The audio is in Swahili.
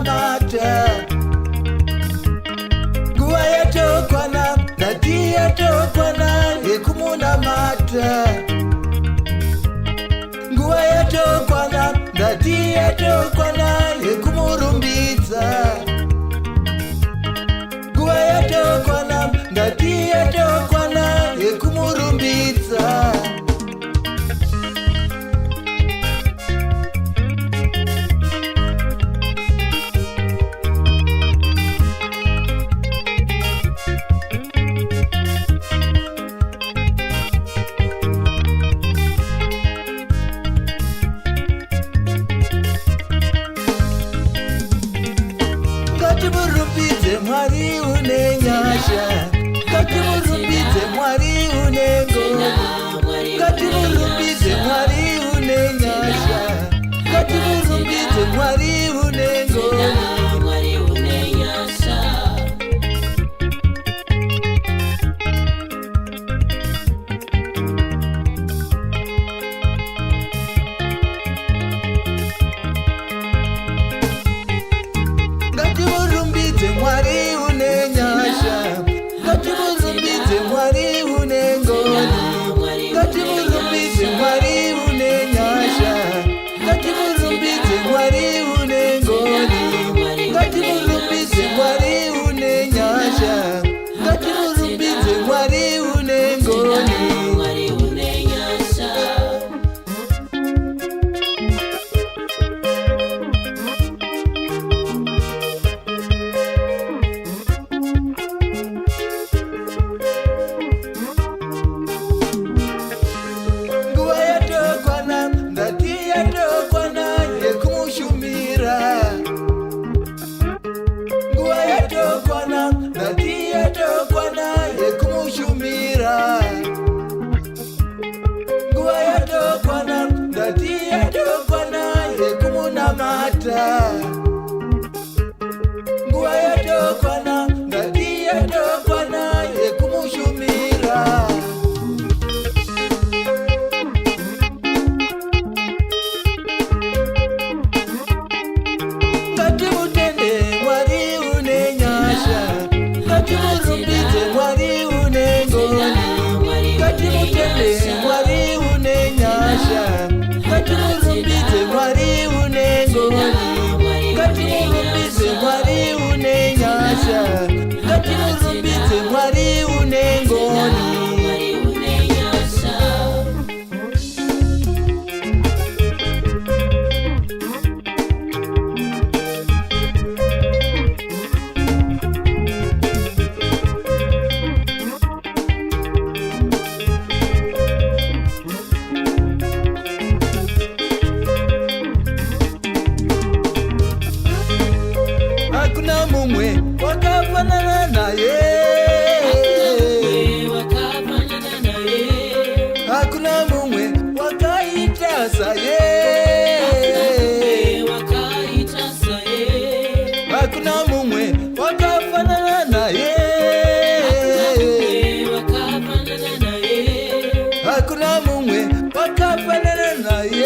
mata nguva yatokwana ndati yatokwana yekumuna mata nguva yatokwana ndati yatokwana yekumurumbidza nguva yatokwana ndati yatokwana yekumurumbidza ngatimurumbidze Mwari une nyasha ngatimurumbidze Mwari une ngoni ngatimurumbidze Mwari une nyasha ngatimurumbidze Mwari une ngoni ngatimurumbidze Mwari une nyasha ngatimurumbidze Mwari une ngoni ngatimurumbidze Mwari une nyasha ngatimurumbidze Mwari une ngoni ngatimurumbidze Mwari une nyasha ngatimurumbidze Mwari une ngoni nguva yatokwana ndati yatokwana yekumushumira nguva yatokwana ndati yatokwana yekumushumira nguva yatokwana ndati yatokwana yekumunamata nguva yatokwana ndati yatokwana yekumushumira ngatimutende Mwari une nyasha ngatimurumbidze Mwari une ngoni ngatimutende Mwari une nyasha ngatimurumbidze Mwari une ngoni ngatimurumbidze Mwari une nyasha ngatimurumbidze Mwari une ngoni hakuna mumwe wakafanana naye hakuna mumwe wakaita saye hakuna mumwe wakafanana naye hakuna mumwe wakafanana naye